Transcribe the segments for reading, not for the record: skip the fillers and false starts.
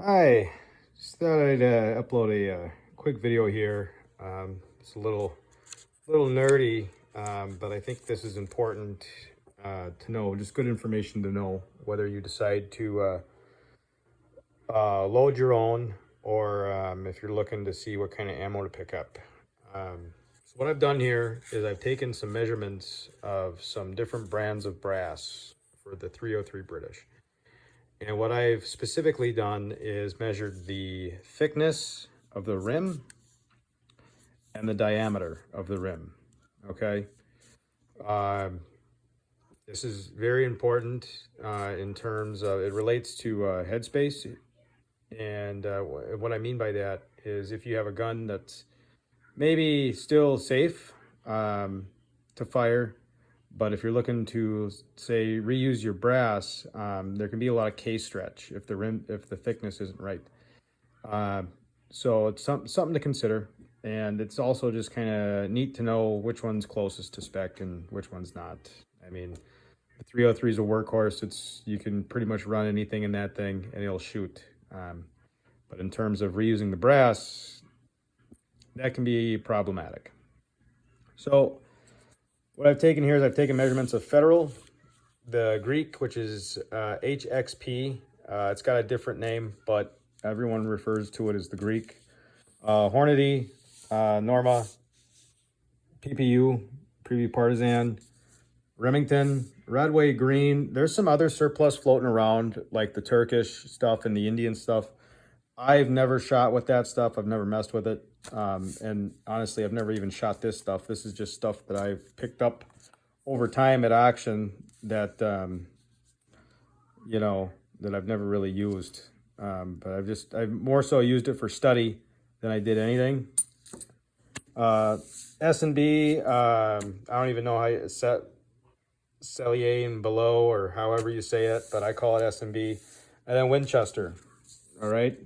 Hi, just thought I'd upload a quick video here. It's a little nerdy, but I think this is important to know. Just good information to know whether you decide to load your own or if you're looking to see what kind of ammo to pick up. So what I've done here is I've taken some measurements of some different brands of brass for the 303 British. And what I've specifically done is measured the thickness of the rim and the diameter of the rim. Okay. Um, this is very important in terms of it relates to headspace. And what I mean by that is if you have a gun that's maybe still safe to fire, but if you're looking to say reuse your brass, there can be a lot of case stretch if the thickness isn't right. So it's something to consider, and it's also just kind of neat to know which one's closest to spec and which one's not. I mean, the 303 is a workhorse. You can pretty much run anything in that thing and it'll shoot. But in terms of reusing the brass, that can be problematic. So what I've taken here is I've taken measurements of Federal, the Greek, which is HXP. It's got a different name, but everyone refers to it as the Greek. Hornady, Norma, PPU, Preview Partisan, Remington, Radway Green. There's some other surplus floating around, like the Turkish stuff and the Indian stuff. I've never shot with that stuff. I've never messed with it. And honestly, I've never even shot this stuff. This is just stuff that I've picked up over time at auction that, that I've never really used. But I've more so used it for study than I did anything. S&B, I don't even know how you set Cellier and below or however you say it, but I call it S&B. And then Winchester. All right.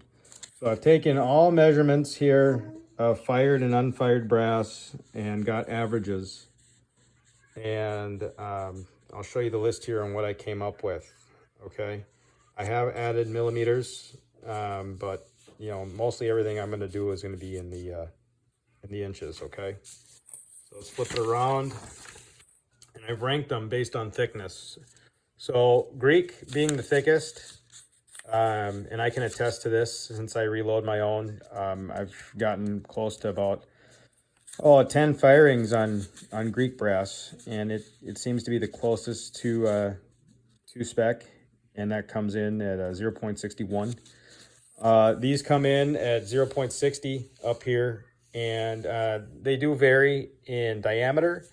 So I've taken all measurements here of fired and unfired brass and got averages. And I'll show you the list here on what I came up with. Okay. I have added millimeters, but mostly everything I'm going to do is going to be in the inches. Okay. So let's flip it around, and I've ranked them based on thickness. So Greek being the thickest. And I can attest to this since I reload my own. I've gotten close to about 10 firings on Greek brass, and it seems to be the closest to spec, and that comes in at 0.61. These come in at 0.60 up here, and they do vary in diameter,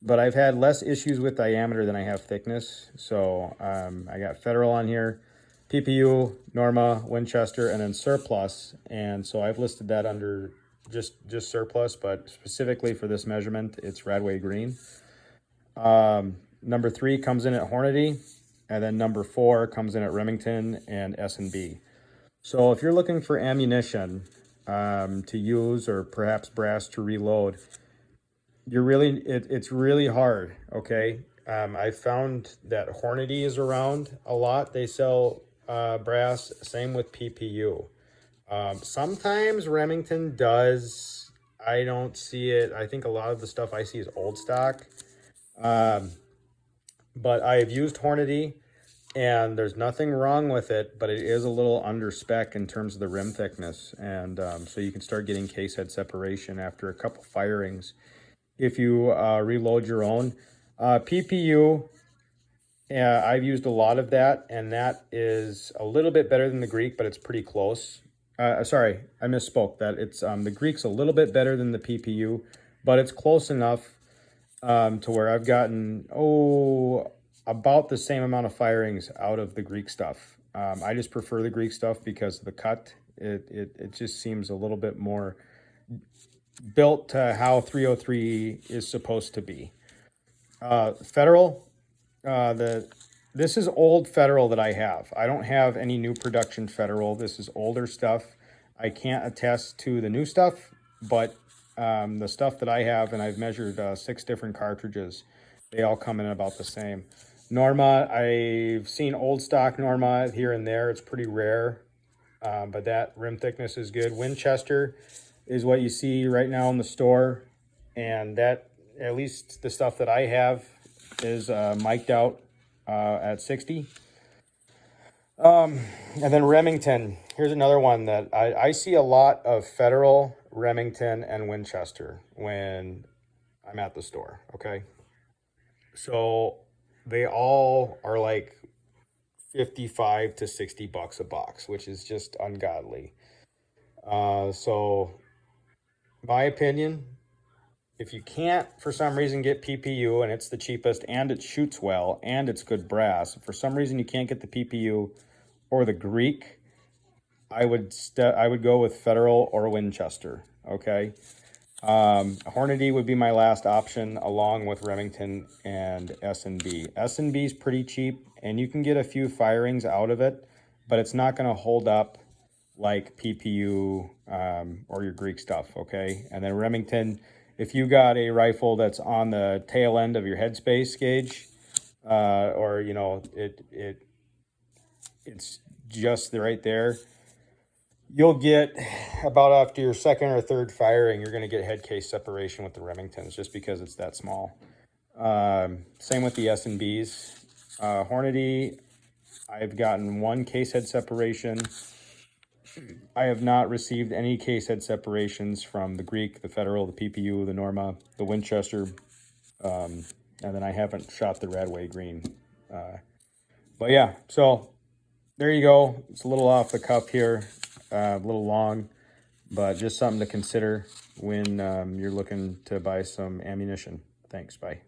but I've had less issues with diameter than I have thickness. So I got Federal on here, PPU, Norma, Winchester, and then surplus. And so I've listed that under just surplus, but specifically for this measurement, it's Radway Green. Number 3 comes in at Hornady, and then number 4 comes in at Remington and S&B. So if you're looking for ammunition to use, or perhaps brass to reload, it's really hard. Okay. I found that Hornady is around a lot. They sell brass, same with PPU. Sometimes Remington does. I don't see it. I think a lot of the stuff I see is old stock. But I've used Hornady, and there's nothing wrong with it, but it is a little under spec in terms of the rim thickness. And so you can start getting case head separation after a couple firings if you reload your own. PPU, I've used a lot of that, and that is a little bit better than the Greek, but it's pretty close. Sorry, I misspoke. That it's the Greek's a little bit better than the PPU, but it's close enough to where I've gotten about the same amount of firings out of the Greek stuff. I just prefer the Greek stuff because of the cut. It just seems a little bit more built to how 303 is supposed to be. Federal, this is old Federal that I have. I don't have any new production Federal. This is older stuff. I can't attest to the new stuff, but the stuff that I have, and I've measured 6 different cartridges, they all come in about the same. Norma, I've seen old stock Norma here and there. It's pretty rare. but that rim thickness is good. Winchester is what you see right now in the store, and that, at least the stuff that I have, is mic'd out at 60. And then Remington, here's another one that I see a lot of Federal, Remington, and Winchester when I'm at the store, okay? So they all are like 55 to 60 bucks a box, which is just ungodly. So my opinion, if you can't for some reason get PPU and it's the cheapest and it shoots well and it's good brass, if for some reason you can't get the PPU or the Greek, I would go with Federal or Winchester. Okay. Hornady would be my last option, along with Remington and S&B. S&B is pretty cheap, and you can get a few firings out of it, but it's not going to hold up like PPU or your Greek stuff, okay? And then Remington, if you got a rifle that's on the tail end of your headspace gauge, or, you know, it's just right there, you'll get about after your second or third firing, you're going to get head case separation with the Remingtons just because it's that small. Same with the S&Bs. Hornady, I've gotten one case head separation. I have not received any case head separations from the Greek, the Federal, the PPU, the Norma, the Winchester, and then I haven't shot the Radway Green. But yeah, so there you go. It's a little off the cuff here. A little long, but just something to consider when you're looking to buy some ammunition. Thanks, bye.